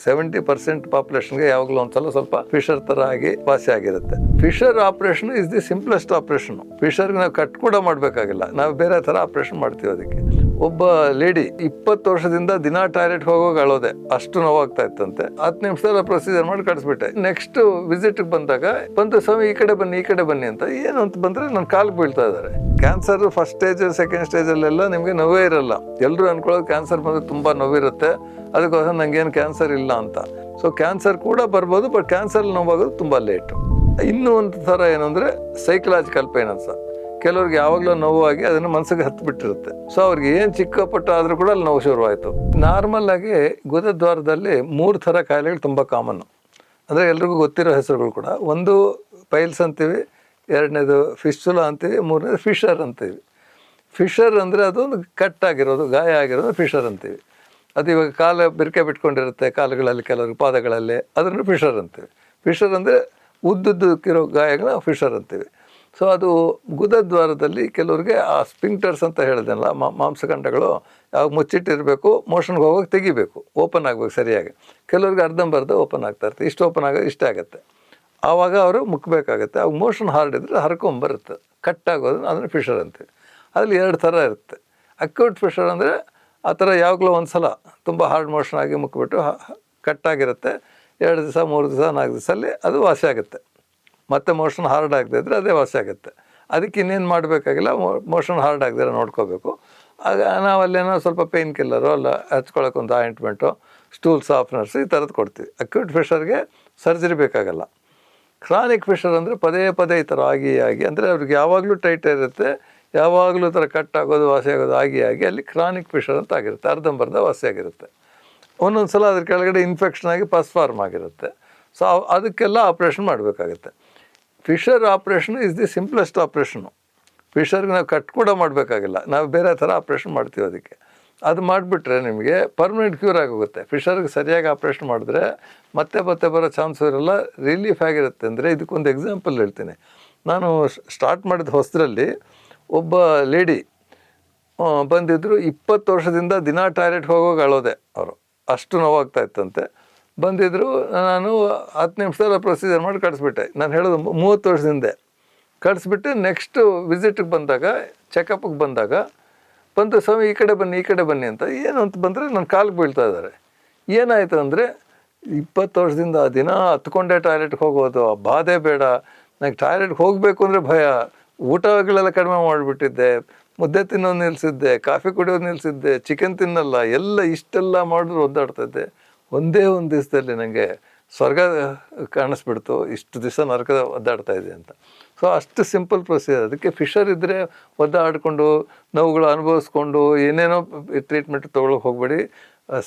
70% ಪಾಪ್ಯುಲೇಷನ್ಗೆ ಯಾವಾಗಲೂ ಒಂದ್ಸಲ ಸ್ವಲ್ಪ ಫಿಶರ್ ತರ ಆಗಿ ವಾಸಿ ಆಗಿರುತ್ತೆ. Fissure operation is the simplest operation. ಫಿಶರ್ಗೆ ನಾವು ಕಟ್ ಕೂಡ ಮಾಡಬೇಕಾಗಿಲ್ಲ, ನಾವು ಬೇರೆ ತರ ಆಪರೇಷನ್ ಮಾಡ್ತೀವಿ. ಅದಕ್ಕೆ ಒಬ್ಬ ಲೇಡಿ 20 ವರ್ಷದಿಂದ ದಿನ ಟಾಯ್ಲೆಟ್ ಹೋಗೋಕೆ ಅಳೋದೆ, ಅಷ್ಟು ನೋವಾಗ್ತಾ ಇತ್ತಂತೆ. 10 ನಿಮಿಷದಲ್ಲಿ ಪ್ರೊಸೀಜರ್ ಮಾಡಿ ಕಳಿಸ್ಬಿಟ್ಟೆ. ನೆಕ್ಸ್ಟ್ ವಿಸಿಟ್ ಬಂದಾಗ ಬಂದು ಸ್ವಾಮಿ ಈ ಕಡೆ ಬನ್ನಿ ಅಂತ ಏನು ಅಂತ ಬಂದ್ರೆ ನನ್ನ ಕಾಲಿಗೆ ಬೀಳ್ತಾ ಇದ್ದಾರೆ. Cancer first stage second stage ಅಲ್ಲೆಲ್ಲ ನಿಮಗೆ ನೋವೇ ಇರಲ್ಲ. ಎಲ್ಲರೂ ಅನ್ಕೊಳ್ಳೋದು ಕ್ಯಾನ್ಸರ್ ಬಂದ್ರೆ ತುಂಬಾ ನೋವಿರುತ್ತೆ, ಅದಕ್ಕೋಸ್ಕರ ನಂಗೇನು ಕ್ಯಾನ್ಸರ್ ಇಲ್ಲ ಅಂತ. ಸೊ ಕ್ಯಾನ್ಸರ್ ಕೂಡ ಬರ್ಬೋದು, ಬಟ್ ಕ್ಯಾನ್ಸರ್ ನೋವಾಗೋದು ತುಂಬಾ ಲೇಟು. ಇನ್ನೂ ಒಂದು ಥರ ಏನಂದ್ರೆ ಸೈಕಲಾಜಿಕಲ್ ಪೇನ್ ಅಂತ. ಕೆಲವ್ರಿಗೆ ಯಾವಾಗಲೂ ನೋವಾಗಿ ಅದನ್ನು ಮನಸ್ಸಿಗೆ ಹತ್ತಿಬಿಟ್ಟಿರುತ್ತೆ. ಸೊ ಅವ್ರಿಗೆ ಏನು ಚಿಕ್ಕಪಟ್ಟ ಆದರೂ ಕೂಡ ಅಲ್ಲಿ ನೋವು ಶುರುವಾಯಿತು. ನಾರ್ಮಲ್ ಆಗಿ ಗುದದ್ವಾರದಲ್ಲಿ 3 ಥರ ಕಾಯಿಲೆಗಳು ತುಂಬ ಕಾಮನ್ನು, ಅಂದರೆ ಎಲ್ರಿಗೂ ಗೊತ್ತಿರೋ ಹೆಸರುಗಳು ಕೂಡ. ಒಂದು ಪೈಲ್ಸ್ ಅಂತೀವಿ, ಎರಡನೇದು ಫಿಸ್ಟುಲಾ ಅಂತೀವಿ, ಮೂರನೇದು ಫಿಶರ್ ಅಂತೀವಿ. ಫಿಶರ್ ಅಂದರೆ ಅದೊಂದು ಕಟ್ಟಾಗಿರೋದು, ಗಾಯ ಆಗಿರೋದು ಫಿಶರ್ ಅಂತೀವಿ. ಅದು ಇವಾಗ ಕಾಲು ಬಿರ್ಕೆ ಬಿಟ್ಕೊಂಡಿರುತ್ತೆ ಕಾಲುಗಳಲ್ಲಿ, ಕೆಲವ್ರಿಗೆ ಪಾದಗಳಲ್ಲಿ, ಅದನ್ನು ಫಿಶರ್ ಅಂತೀವಿ. ಫಿಶರ್ ಅಂದರೆ ಉದ್ದುದ್ದಕ್ಕಿರೋ ಗಾಯಗಳ ಫಿಶರ್ ಅಂತೀವಿ. ಸೊ ಅದು ಗುದದ್ವಾರದಲ್ಲಿ ಕೆಲವ್ರಿಗೆ ಆ ಸ್ಪಿಂಕ್ಟರ್ಸ್ ಅಂತ ಹೇಳಿದೆನಲ್ಲ, ಮಾಂಸಖಂಡಗಳು ಯಾವಾಗ ಮುಚ್ಚಿಟ್ಟಿರಬೇಕು, ಮೋಷನ್ಗೆ ಹೋಗೋಕೆ ತೆಗಿಬೇಕು, ಓಪನ್ ಆಗಬೇಕು ಸರಿಯಾಗಿ. ಕೆಲವ್ರಿಗೆ ಅರ್ಧಂಬರ್ಧ ಓಪನ್ ಆಗ್ತಾ ಇರುತ್ತೆ, ಇಷ್ಟು ಓಪನ್ ಆಗೋದು ಇಷ್ಟ ಆಗುತ್ತೆ. ಆವಾಗ ಅವರು ಮುಕ್ಕಬೇಕಾಗತ್ತೆ. ಅವಾಗ ಮೋಷನ್ ಹಾರ್ಡ್ ಇದ್ದರೆ ಹರ್ಕೊಂಬರುತ್ತೆ, ಕಟ್ಟಾಗೋದು, ಅದನ್ನು ಫಿಶರ್ ಅಂತೀವಿ. ಅದರಲ್ಲಿ 2 ಥರ ಇರುತ್ತೆ. ಅಕ್ಯೂಟ್ ಫಿಶರ್ ಅಂದರೆ ಆ ಥರ ಯಾವಾಗಲೂ ಒಂದು ಸಲ ತುಂಬ ಹಾರ್ಡ್ ಮೋಷನ್ ಆಗಿ ಮುಕ್ಕಿಬಿಟ್ಟು ಕಟ್ಟಾಗಿರುತ್ತೆ. 2 ದಿವಸ 3 ದಿವಸ 4 ದಿವಸದಲ್ಲಿ ಅದು ವಾಸಿ ಆಗುತ್ತೆ. ಮತ್ತೆ ಮೋಷನ್ ಹಾರ್ಡ್ ಆಗದೆ ಇದ್ದರೆ ಅದೇ ವಾಸಿ ಆಗುತ್ತೆ. ಅದಕ್ಕೆ ಇನ್ನೇನು ಮಾಡಬೇಕಾಗಿಲ್ಲ, ಮೋಷನ್ ಹಾರ್ಡ್ ಆಗದಿರೋ ನೋಡ್ಕೋಬೇಕು. ಆಗ ನಾವಲ್ಲೇನೋ ಸ್ವಲ್ಪ ಪೇಯ್ನ್ ಕಿಲ್ಲರು ಅಲ್ಲ ಹಚ್ಕೊಳ್ಳೋಕೆ ಒಂದು ಆಯಿಂಟ್ಮೆಂಟು, ಸ್ಟೂಲ್ ಸಾಫ್ಟ್ನರ್ಸ್ ಈ ಥರದ್ದು ಕೊಡ್ತೀವಿ. ಅಕ್ಯೂಟ್ ಫಿಶರ್ಗೆ ಸರ್ಜರಿ ಬೇಕಾಗಲ್ಲ. ಕ್ರಾನಿಕ್ ಫಿಶರ್ ಅಂದರೆ ಪದೇ ಈ ಥರ ಆಗಿ ಅಂದರೆ ಅವ್ರಿಗೆ ಯಾವಾಗಲೂ ಟೈಟ್ ಇರುತ್ತೆ, ಯಾವಾಗಲೂ ಥರ ಕಟ್ ಆಗೋದು ವಾಸಿ ಆಗೋದು ಆಗಿ ಅಲ್ಲಿ ಕ್ರಾನಿಕ್ ಫಿಶರ್ ಅಂತ ಆಗಿರುತ್ತೆ, ಅರ್ಧಂಬರ್ಧ ವಾಸಿ ಆಗಿರುತ್ತೆ. ಒಂದೊಂದು ಸಲ ಅದ್ರ ಕೆಳಗಡೆ ಇನ್ಫೆಕ್ಷನ್ ಆಗಿ ಪಸ್ ಫಾರ್ಮ್ ಆಗಿರುತ್ತೆ. ಸೊ ಅದಕ್ಕೆಲ್ಲ ಆಪ್ರೇಷನ್ ಮಾಡಬೇಕಾಗುತ್ತೆ. Fissure operation is the simplest operation. ಫಿಶರ್ಗೆ ನಾವು ಕಟ್ ಕೂಡ ಮಾಡಬೇಕಾಗಿಲ್ಲ, ನಾವು ಬೇರೆ ಥರ ಆಪ್ರೇಷನ್ ಮಾಡ್ತೀವಿ. ಅದಕ್ಕೆ ಅದು ಮಾಡಿಬಿಟ್ರೆ ನಿಮಗೆ ಪರ್ಮನೆಂಟ್ ಕ್ಯೂರ್ ಆಗೋಗುತ್ತೆ. ಫಿಶರ್ಗೆ ಸರಿಯಾಗಿ ಆಪ್ರೇಷನ್ ಮಾಡಿದ್ರೆ ಮತ್ತೆ ಬರೋ ಚಾನ್ಸು ಇರಲ್ಲ, ರಿಲೀಫ್ ಆಗಿರುತ್ತೆ. ಅಂದರೆ ಇದಕ್ಕೊಂದು ಎಕ್ಸಾಂಪಲ್ ಹೇಳ್ತೀನಿ. ನಾನು ಸ್ಟಾರ್ಟ್ ಮಾಡಿದ ಹೊಸದ್ರಲ್ಲಿ ಒಬ್ಬ ಲೇಡಿ ಬಂದಿದ್ದರು. 20 ವರ್ಷದಿಂದ ದಿನ ಟಾಯ್ಲೆಟ್ ಹೋಗೋಕೆ ಅಳೋದೆ ಅವರು, ಅಷ್ಟು ನೋವಾಗ್ತಾ ಇತ್ತಂತೆ. ಬಂದಿದ್ದರು, ನಾನು 10 ನಿಮಿಷದಲ್ಲಿ ಪ್ರೊಸೀಜರ್ ಮಾಡಿ ಕಳಿಸ್ಬಿಟ್ಟೆ. ನಾನು ಹೇಳೋದು 30 ವರ್ಷದಿಂದ ಕಳಿಸ್ಬಿಟ್ಟು ನೆಕ್ಸ್ಟು ವಿಸಿಟಿಗೆ ಬಂದಾಗ, ಚೆಕಪ್ಗೆ ಬಂದಾಗ ಬಂದು ಸ್ವಾಮಿ ಈ ಕಡೆ ಬನ್ನಿ ಅಂತ ಏನು ಅಂತ ಬಂದರೆ ನನ್ನ ಕಾಲಿಗೆ ಬೀಳ್ತಾ ಇದ್ದಾರೆ. ಏನಾಯಿತು ಅಂದರೆ 20 ವರ್ಷದಿಂದ ದಿನ ಹತ್ಕೊಂಡೇ ಟಾಯ್ಲೆಟ್ಗೆ ಹೋಗೋದು, ಆ ಬಾಧೆ ಬೇಡ, ನನಗೆ ಟಾಯ್ಲೆಟ್ಗೆ ಹೋಗಬೇಕು ಅಂದರೆ ಭಯ, ಊಟಗಳೆಲ್ಲ ಕಡಿಮೆ ಮಾಡಿಬಿಟ್ಟಿದ್ದೆ, ಮುದ್ದೆ ತಿನ್ನೋದು ನಿಲ್ಲಿಸಿದ್ದೆ, ಕಾಫಿ ಕುಡಿಯೋದು ನಿಲ್ಲಿಸಿದ್ದೆ, ಚಿಕನ್ ತಿನ್ನಲ್ಲ, ಎಲ್ಲ ಇಷ್ಟೆಲ್ಲ ಮಾಡಿದ್ರು ಒದ್ದಾಡ್ತಾಯಿದ್ದೆ. ಒಂದೇ ಒಂದು ದಿವಸದಲ್ಲಿ ನನಗೆ ಸ್ವರ್ಗ ಕಾಣಿಸ್ಬಿಡ್ತು, ಇಷ್ಟು ದಿವಸ ನರಕದ ಒದ್ದಾಡ್ತಾ ಇದೆ ಅಂತ. ಸೊ ಅಷ್ಟು ಸಿಂಪಲ್ ಪ್ರೊಸೀಜರ್. ಅದಕ್ಕೆ ಫಿಶರ್ ಇದ್ದರೆ ಒದ್ದಾಡಿಕೊಂಡು ನೋವುಗಳು ಅನುಭವಿಸ್ಕೊಂಡು ಏನೇನೋ ಟ್ರೀಟ್ಮೆಂಟ್ ತೊಗೊಳಕ್ಕೆ ಹೋಗಬೇಡಿ.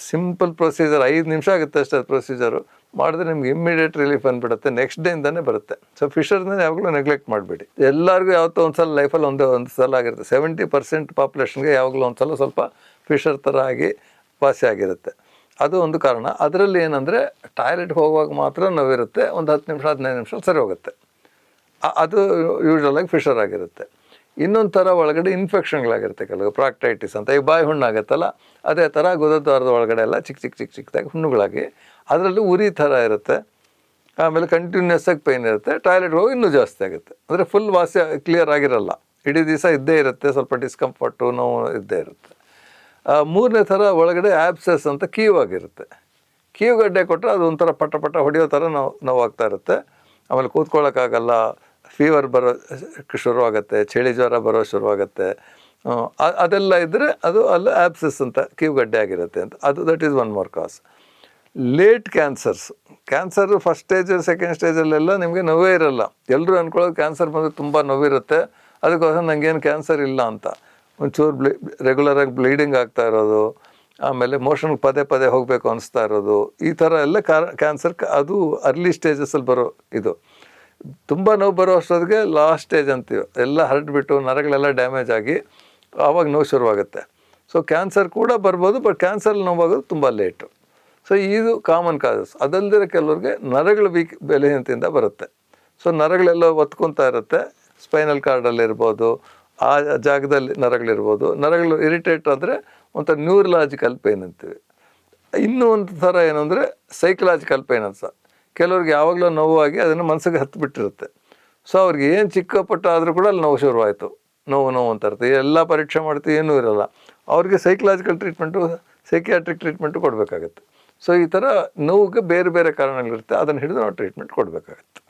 ಸಿಂಪಲ್ ಪ್ರೊಸೀಜರ್, 5 ನಿಮಿಷ ಆಗುತ್ತೆ ಅಷ್ಟೇ. ಅದು ಪ್ರೊಸೀಜರು ಮಾಡಿದ್ರೆ ನಿಮ್ಗೆ ಇಮ್ಮಿಡಿಯೇಟ್ ರಿಲೀಫ್ ಅಂದ್ಬಿಡುತ್ತೆ, ನೆಕ್ಸ್ಟ್ ಡೇಯಿಂದನೇ ಬರುತ್ತೆ. ಸೊ ಫಿಶರ್ನ ಯಾವಾಗಲೂ ನೆಗ್ಲೆಕ್ಟ್ ಮಾಡಬೇಡಿ. ಎಲ್ಲರಿಗೂ ಯಾವತ್ತೋ ಒಂದು ಸಲ ಲೈಫಲ್ಲಿ ಒಂದು ಸಲ ಆಗಿರುತ್ತೆ. 70% ಪಾಪ್ಯುಲೇಷನ್ಗೆ ಯಾವಾಗಲೂ ಒಂದು ಸಲ ಸ್ವಲ್ಪ ಫಿಶರ್ ಥರ ಆಗಿ ವಾಸಿ ಆಗಿರುತ್ತೆ. ಅದು ಒಂದು ಕಾರಣ. ಅದರಲ್ಲಿ ಏನಂದರೆ ಟಾಯ್ಲೆಟ್ ಹೋಗುವಾಗ ಮಾತ್ರ ನೋವಿರುತ್ತೆ, ಒಂದು 10 ನಿಮಿಷ 15 ನಿಮಿಷ ಸರಿ ಹೋಗುತ್ತೆ. ಅದು ಯೂಶ್ವಲಾಗಿ ಫಿಶರ್ ಆಗಿರುತ್ತೆ. ಇನ್ನೊಂದು ಥರ ಒಳಗಡೆ ಇನ್ಫೆಕ್ಷನ್ಗಳಾಗಿರುತ್ತೆ, ಕೆಲವು ಪ್ರಾಕ್ಟೈಟಿಸ್ ಅಂತ, ಈಗ ಬಾಯಿ ಹುಣ್ಣಾಗುತ್ತಲ್ಲ, ಅದೇ ಥರ ಗುದದ್ವಾರದ ಒಳಗಡೆ ಎಲ್ಲ ಚಿಕ್ಕದಾಗಿ ಹುಣ್ಣುಗಳಾಗಿ ಅದರಲ್ಲೂ ಉರಿ ಥರ ಇರುತ್ತೆ. ಆಮೇಲೆ ಕಂಟಿನ್ಯೂಸ್ ಆಗಿ ಪೈನ್ ಇರುತ್ತೆ. ಟಾಯ್ಲೆಟ್ ಹೋಗಿ ಇನ್ನೂ ಜಾಸ್ತಿ ಆಗುತ್ತೆ. ಅಂದರೆ ಫುಲ್ ವಾಸಿ ಕ್ಲಿಯರ್ ಆಗಿರಲ್ಲ, ಇಡೀ ದಿವಸ ಇದ್ದೇ ಇರುತ್ತೆ, ಸ್ವಲ್ಪ ಡಿಸ್ಕಂಫರ್ಟು ನೋವು ಇದ್ದೇ ಇರುತ್ತೆ. 3ನೇ ಥರ ಒಳಗಡೆ ಆ್ಯಬ್ಸೆಸ್ ಅಂತ ಕೀವಾಗಿರುತ್ತೆ. ಕೀವುಗಡ್ಡೆ ಕೊಟ್ಟರೆ ಅದು ಒಂಥರ ಪಟ ಹೊಡೆಯೋ ಥರ ನೋವಾಗ್ತಾ ಇರುತ್ತೆ. ಆಮೇಲೆ ಕೂತ್ಕೊಳ್ಳೋಕ್ಕಾಗಲ್ಲ, ಫೀವರ್ ಬರೋ ಶುರುವಾಗುತ್ತೆ, ಚಳಿ ಜ್ವರ ಬರೋ ಶುರುವಾಗುತ್ತೆ. ಅದೆಲ್ಲ ಇದ್ದರೆ ಅದು ಅಲ್ಲಿ ಆ್ಯಬ್ಸೆಸ್ ಅಂತ ಕೀವುಗಡ್ಡೆ ಆಗಿರುತ್ತೆ ಅಂತ. ಅದು that is one more cause. Late cancer first stage second ಸ್ಟೇಜಲ್ಲೆಲ್ಲ ನಿಮಗೆ ನೋವೇ ಇರಲ್ಲ. ಎಲ್ಲರೂ ಅಂದ್ಕೊಳ್ಳೋದು ಕ್ಯಾನ್ಸರ್ ಬಂದರೆ ತುಂಬ ನೋವಿರುತ್ತೆ, ಅದಕ್ಕೋಸ್ಕರ ನನಗೇನು ಕ್ಯಾನ್ಸರ್ ಇಲ್ಲ ಅಂತ. ಒಂಚೂರು ರೆಗ್ಯುಲರಾಗಿ ಬ್ಲೀಡಿಂಗ್ ಆಗ್ತಾ ಇರೋದು, ಆಮೇಲೆ ಮೋಷನ್ಗೆ ಪದೇ ಹೋಗಬೇಕು ಅನಿಸ್ತಾ ಇರೋದು, ಈ ಥರ ಎಲ್ಲ ಕ್ಯಾನ್ಸರ್ ಅದು ಅರ್ಲಿ ಸ್ಟೇಜಸಲ್ಲಿ ಬರೋ ಇದು. ತುಂಬ ನೋವು ಬರೋ ಅಷ್ಟೊತ್ತಿಗೆ ಲಾಸ್ಟ್ ಸ್ಟೇಜ್ ಅಂತೀವಿ, ಎಲ್ಲ ಹರಡ್ಬಿಟ್ಟು ನರಗಳೆಲ್ಲ ಡ್ಯಾಮೇಜ್ ಆಗಿ ಆವಾಗ ನೋವು ಶುರುವಾಗುತ್ತೆ. ಸೊ ಕ್ಯಾನ್ಸರ್ ಕೂಡ ಬರ್ಬೋದು, ಬಟ್ ಕ್ಯಾನ್ಸರ್ ನೋವಾಗೋದು ತುಂಬ ಲೇಟು. ಸೊ ಇದು ಕಾಮನ್ ಕಾಸಸ್. ಅದಲ್ಲದೆ ಕೆಲವ್ರಿಗೆ ನರಗಳು ಬಲಹೀನತೆಯಿಂದ ಬರುತ್ತೆ. ಸೊ ನರಗಳೆಲ್ಲ ಒತ್ಕೊತಾ ಇರುತ್ತೆ, ಸ್ಪೈನಲ್ ಕಾರ್ಡಲ್ಲಿರ್ಬೋದು, ಆ ಜಾಗದಲ್ಲಿ ನರಗಳಿರ್ಬೋದು. ನರಗಳು ಇರಿಟೇಟ್ ಆದರೆ ಒಂಥರ ನ್ಯೂರಲಾಜಿಕಲ್ ಪೇನ್ ಅಂತೀವಿ. ಇನ್ನೂ ಒಂದು ಥರ ಏನು ಅಂದರೆ ಸೈಕಲಾಜಿಕಲ್ ಪೇನ್ ಅಂತ. ಕೆಲವ್ರಿಗೆ ಯಾವಾಗಲೂ ನೋವಾಗಿ ಅದನ್ನು ಮನಸ್ಸಿಗೆ ಹತ್ತಿಬಿಟ್ಟಿರುತ್ತೆ. ಸೊ ಅವ್ರಿಗೆ ಏನು ಚಿಕ್ಕ ಪುಟ್ಟ ಆದರೂ ಕೂಡ ಅಲ್ಲಿ ನೋವು ಶುರುವಾಯಿತು, ನೋವು ಅಂತ ಇರುತ್ತೆ. ಎಲ್ಲ ಪರೀಕ್ಷೆ ಮಾಡ್ತೀವಿ ಏನೂ ಇರೋಲ್ಲ. ಅವ್ರಿಗೆ ಸೈಕಲಾಜಿಕಲ್ ಟ್ರೀಟ್ಮೆಂಟು, ಸೈಕಿಯಾಟ್ರಿಕ್ ಟ್ರೀಟ್ಮೆಂಟು ಕೊಡಬೇಕಾಗತ್ತೆ. ಸೊ ಈ ಥರ ನೋವಿಗೆ ಬೇರೆ ಬೇರೆ ಕಾರಣಗಳಿರುತ್ತೆ, ಅದನ್ನು ಹಿಡಿದು ನಾವು ಟ್ರೀಟ್ಮೆಂಟ್ ಕೊಡಬೇಕಾಗತ್ತೆ.